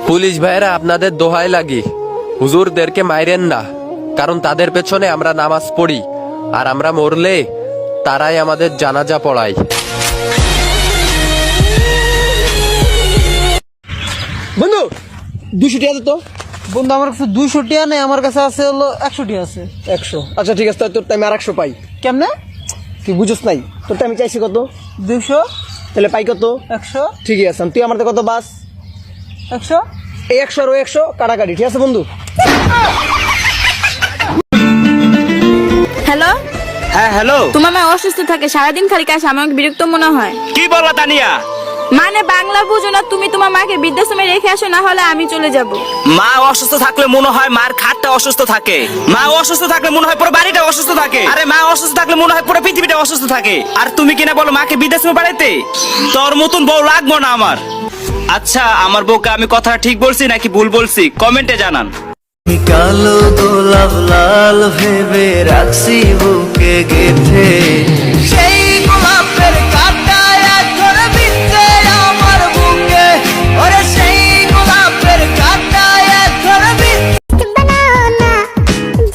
Police ভাইয়েরা আপনাদের দোহাই লাগি, হুজুরদেরকে মাইরেন না, কারণ তাদের পেছনে আমরা নামাজ পড়ি, আর আমরা মরলে তারাই আমাদের জানাজা পড়ায়। বন্ধু 200 টাকা দে তো। বন্ধু আমার কাছে 200 টাকা নেই, আমার কাছে আছে হলো 100 টাকা আছে। 100? আচ্ছা ঠিক আছে, তোর টাইমে আর 100 পাই। কেমনে? তুই বুঝছ নাই, তোর টাইমে চাইছি কত? 200। তাহলে পাই কত? 100। ঠিকই আছে, তুই আমার কত বাস? 100। এই 100 আর ওই 100 কাটাকাটি, ঠিক আছে বন্ধু? হ্যালো, হ্যাঁ হ্যালো, তোমার মা অসুস্থ থাকে, সারাদিন খালি কাজ, আমাকে বিরক্ত মনে হয়। কি বললা তানিয়া? মানে বাংলা বুঝো না তুমি? তোমার মাকে বৃদ্ধাশ্রমে রেখে আসো, না হলে আমি চলে যাব। মা অসুস্থ থাকলে মনে হয় মার খাটটা অসুস্থ থাকে, মা অসুস্থ থাকলে মনে হয় পুরো বাড়িটা অসুস্থ থাকে, আরে মা অসুস্থ থাকলে মনে হয় পুরো পৃথিবীটা অসুস্থ থাকে। আর তুমি কিনা বলো মাকে বিদেশে বাড়াইতে? তোর মতন বউ লাগবো না আমার। আচ্ছা, আমার বউকে আমি কথা ঠিক বলছি নাকি ভুল বলছি কমেন্টে জানান। কালো গোলাপ লাল ভেবে রাখছি বুকে গেথে, সেই গোলাপের কাঁটা এখন বিচ্ছে আমার বুকে, ওরে সেই গোলাপের কাঁটা এখন বিচ্ছে। banana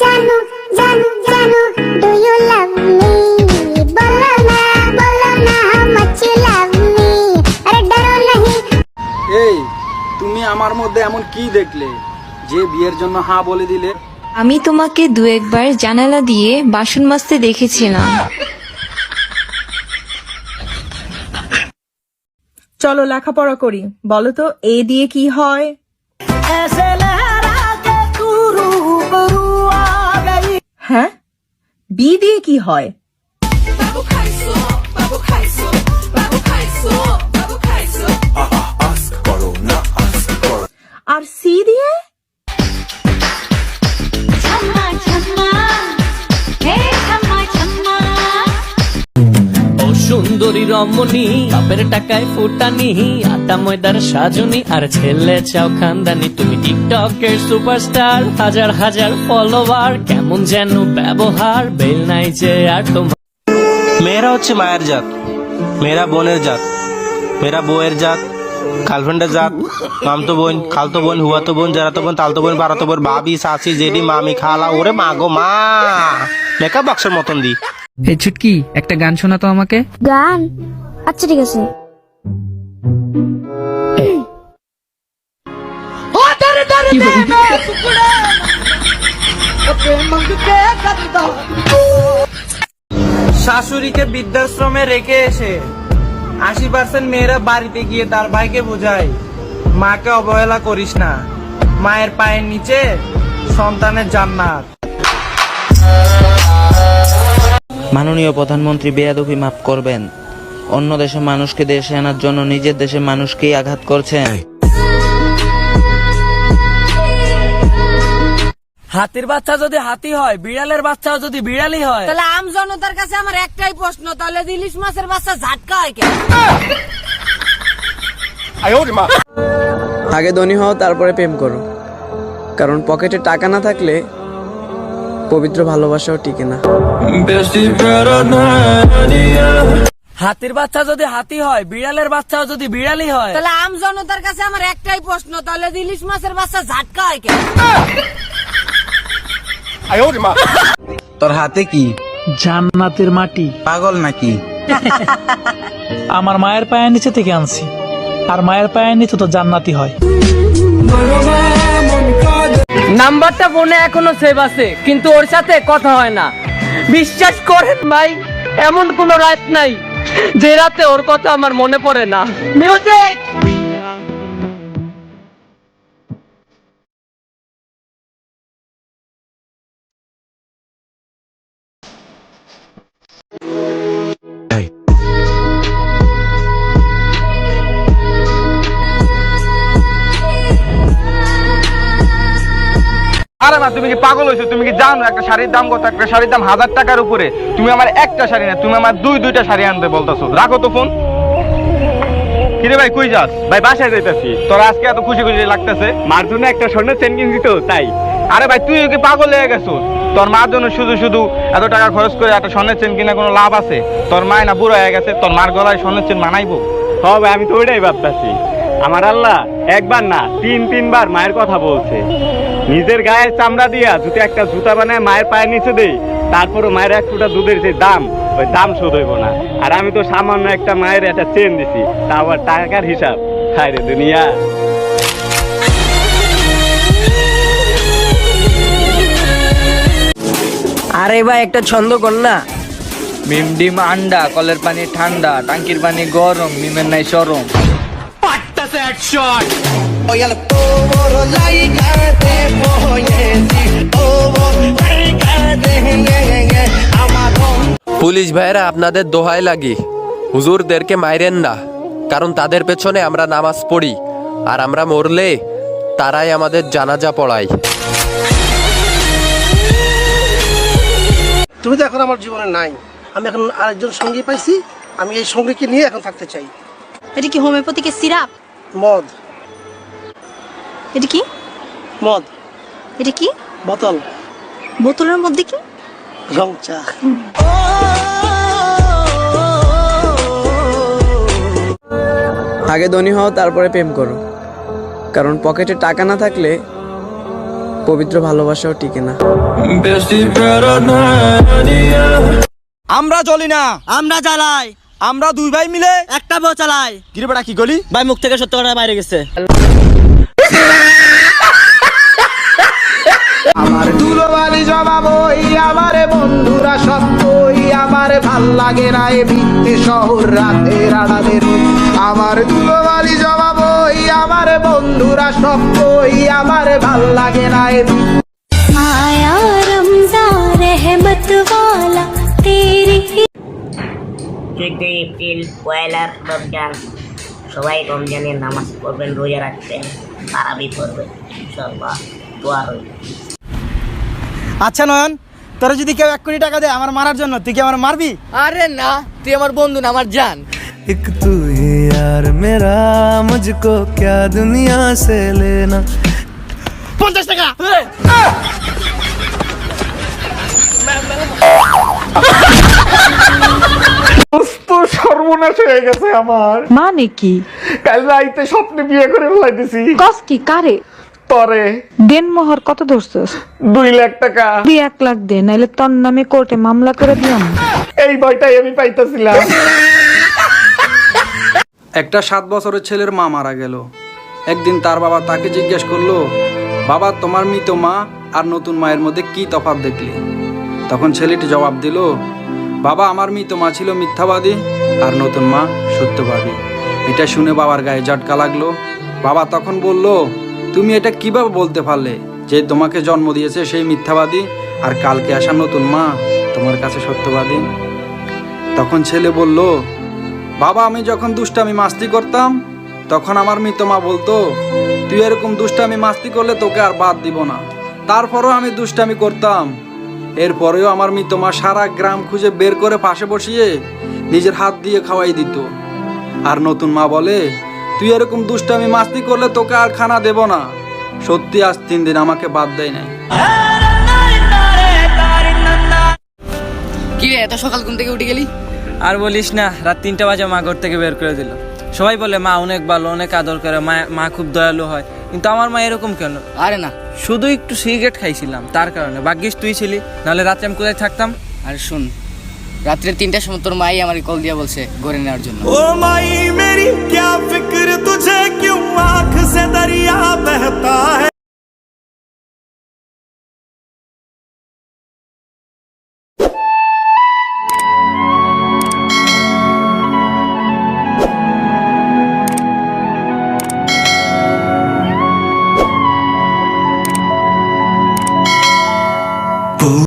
janu janu janu do you love me bolo na how much you love me are daro nahi। এই তুমি আমার মধ্যে এমন কি দেখলে যে বিয়ের জন্য হ্যাঁ বলে দিলে? আমি তোমাকে দু একবার জানালা দিয়ে বাসন মাজতে দেখেছিলাম। চলো লেখাপড়া করি। বলো তো এ দিয়ে কি হয়? হ্যাঁ, বি দিয়ে কি হয়? আর সি দিয়ে? ও সুন্দরী রমণী, বাপের টাকায় ফুটানি, আটা ময়দার সাজনি, আর ছেলে চাও খানদানি। তুমি টিকটকের সুপারস্টার, হাজার হাজার ফলোয়ার, কেমন যেন ব্যবহার, বেল নাই যে আর তোমার। মেয়েরা হচ্ছে মায়ের জাত, মেয়েরা বোনের জাত, মেয়েরা বউয়ের জাত, গার্লফ্রেন্ডের জাত, মামতো বোন, খালতো বোন, হুয়াতো বোন, জেরাতো বোন, তালতো বোন, বারাতো বোন, ভাবি, চাচি, জেডি, মামি, খালা। ওরে মা গো মা, মেকআপ বক্সের মতন দি। এই ছুটকি, একটা গান শোনা তো আমাকে। গান? আচ্ছা ঠিক আছে। শাশুড়িকে বৃদ্ধাশ্রমে রেখে এসে 80% মেয়েরা বাড়িতে গিয়ে তার ভাইকে বোঝায়, মাকে অবহেলা করিস না, মায়ের পায়ের নিচে সন্তানের জান্নাত। মাননীয় প্রধানমন্ত্রী, বেয়াদবি মাফ করবেন, অন্য দেশের মানুষকে দেশে আনার জন্য নিজের দেশের মানুষকেই আঘাত করছেন। হাতির বাচ্চা যদি হাতি হয়, বিড়ালের বাচ্চাও যদি বিড়ালই হয়, তাহলে আম জনতার কাছে আমার একটাই প্রশ্ন, তাহলে ইলিশ মাছের বাচ্চা ঝাটকা হয় কেন? আগে ধনী হও, তারপরে প্রেম করো, কারণ পকেটে টাকা না থাকলে পবিত্র ভালোবাসাও টিকে না। হাতির বাচ্চা যদি হাতি হয়, বিড়ালের বাচ্চাও যদি বিড়ালই হয়, তাহলে আম জনতার কাছে আমার একটাই প্রশ্ন, তাহলে ইলিশ মাছের বাচ্চা ঝাটকা হয় কেন? তোর হাতে কি? জান্নাতের মাটি। পাগল নাকি? আমার মায়ের পায়ের নিচে থেকে আনছি, আর মায়ের পায়ের নিচে তো জান্নাতি হয়। নাম্বারটা ফোনে এখনো সেভ আছে, কিন্তু ওর সাথে কথা হয় না। বিশ্বাস করেন ভাই, এমন কোন রাত নাই যে রাতে ওর কথা আমার মনে পড়ে না। মিউজিক। আরে মা, তুমি কি পাগল হয়েছো? তুমি কি জানো একটা শাড়ির দাম কত? একটা শাড়ির দাম 1000 টাকার উপরে। তুমি আমার একটা শাড়ি না, তুমি আমার দুইটা শাড়ি আনতে বলতেছো। রাখো তো ফোন। কিরে ভাই, কই যাস? ভাই বাসায় যাইতেছি। তোর আজকে এত খুশি খুশি লাগতেছে? মার জন্য একটা স্বর্ণের চেন কিনছি তো, তাই। আরে ভাই, তুই কি পাগল হয়ে গেছো? তোর মার জন্য শুধু শুধু এত টাকা খরচ করে একটা স্বর্ণের চেন কিনা কোনো লাভ আছে? তোর মা না বুড়ো হয়ে গেছে, তোর মার গলায় স্বর্ণের চেন মানাইবো? হ্যাঁ ভাই, আমি তো ওইটাই ভাবতেছি। আমার আল্লাহ একবার না 3-3বার মায়ের কথা বলছে। নিজের গায়ের চামড়া দিয়া যদি একটা জুতা বানায় মায়ের পায়ের নিচে দেই, তারপরও মায়ের এক ফুটা দুধের যে দাম, ওই দাম শোধ হইব না। আর আমি তো সামান্য একটা মায়ের একটা চেন দিছি, তা আবার টাকার হিসাব। হায় রে দুনিয়া। আরে ভাই একটা ছন্দ কর না। মিম ডিম আন্ডা, কলের পানি ঠান্ডা, টাঙ্কির পানি গরম, মিমের নাই সরম। পুলিশ ভাইয়েরা আপনাদের দোহাই লাগি, হুজুরদেরকে মাইরেন না, কারণ তাদের পেছনে আমরা নামাজ পড়ি আর আমরা মরলে তারাই আমাদের জানাজা পড়ায়। তুমি তো এখন আমার জীবনে নাই, আমি এখন আরেকজন সঙ্গী পাইছি, আমি এই সঙ্গীকে নিয়ে এখন থাকতে চাই। এটা কি হোমিওপ্যাথিকের সিরাপ? মদ। এটা কি মদ। এটা কি বোতল। বোতলের মধ্যে কি? রং চা। আগে ধনী হও, তারপরে প্রেম করো, কারণ পকেটে টাকা না থাকলে পবিত্র ভালোবাসাও টিকে না। আমরা জ্বলি না, আমরা জ্বালাই। আমরা দুই ভাই মিলে একটা বউ চালাই। কিরে বেটা কি গলি? ভাই মুখ থেকে সত্য কথা বাইরে গেছে। আমার দুলোবালি জবাব ওই আমার বন্ধুরা সত্যই আমার ভাল লাগে না এ ভিত্তি শহর রাতের আড়ালে রোজ। আমার দুলোবালি জবাব ওই আমার বন্ধুরা সত্যই আমার ভাল লাগে না এ आया रमजान रहमत वाला तेरी। 14 এপ্রিল পয়লা রমজান, সবাই রমজানের নামাজ পড়বেন, রোজা রাখবেন, তারাবি পড়বেন, ইনশাআল্লাহ দোয়া রইল। আচ্ছা নয়ন, তোরা যদি কেউ 1 কোটি টাকা দেয় আমার মারার জন্য, তুই কি আমার মারবি? আরে না, তুই আমার বন্ধু না, আমার জান। एक तू ही यार मेरा, मुझको क्या दुनिया से लेना। 50 টাকা। সর্বনাশ হয়ে গেছে আমার। মানে কি? কাল রাইতে স্বপ্নে বিয়ে করে ফেলাইতেছি। কস কি কারে? তরে দেন মোহর কত ধরছস? 2 লাখ টাকা। তুই 1 লাখ দে, নাইলে তোর নামে কোর্টে মামলা করে দিলাম। এই ভয়টাই আমি পাইতেছিলাম। একটা 7 বছরের ছেলের মা মারা গেল। একদিন তার বাবা তাকে জিজ্ঞেস করলো, বাবা তোমার মৃত মা আর নতুন মায়ের মধ্যে কি তফাৎ দেখলি? তখন ছেলেটি জবাব দিল, বাবা আমার মৃত মা ছিল মিথ্যাবাদী আর নতুন মা সত্যবাদী। এটা শুনে বাবার গায়ে ঝটকা লাগলো। বাবা তখন বলল, তুমি এটা কিভাবে বলতে পারলে যে তোমাকে জন্ম দিয়েছে সেই মিথ্যাবাদী আর কালকে আসা নতুন মা তোমার কাছে সত্যবাদী? তখন ছেলে বলল, বাবা আমি যখন দুষ্টামি মাস্তি করতাম তখন আমার মৃত মা বলতো, তুই এরকম দুষ্টামি মাস্তি করলে তোকে আর বাদ দিব না। তারপরেও আমি দুষ্টামি করতাম। এরপরেও আমার মৃত মা সারা গ্রাম খুঁজে বের করে পাশে বসিয়ে নিজের হাত দিয়ে খাওয়াই দিত। আর নতুন মা বলে, তুই এরকম দুষ্টামি মাস্তি করলে তোকে আর খানা দেব না। সত্যি আজ 3 দিন আমাকে বাদ দেয় নাই। কি রে, এত সকাল ঘুম থেকে উঠে গেলি? আর বলিস না, রাত 3টা বাজে মা ঘর থেকে বের করে দিল। সবাই বলে মা অনেক ভালো, অনেক আদর করে, মা খুব দয়ালু হয়, কিন্তু আমার মা এরকম কেন? আরে না, শুধু একটু সিগারেট খাইছিলাম তার কারণে। ভাগ্যিস তুই ছিলি, নাহলে রাতে আমি কোথায় থাকতাম? আরে শুন, রাত্রে 3টার সময় তোর মাই আমার কল দিয়া বলছে ঘরে নেওয়ার জন্য। ओ माई मेरी क्या फिक्र तुझे, क्यों आँख से दरिया बहता है।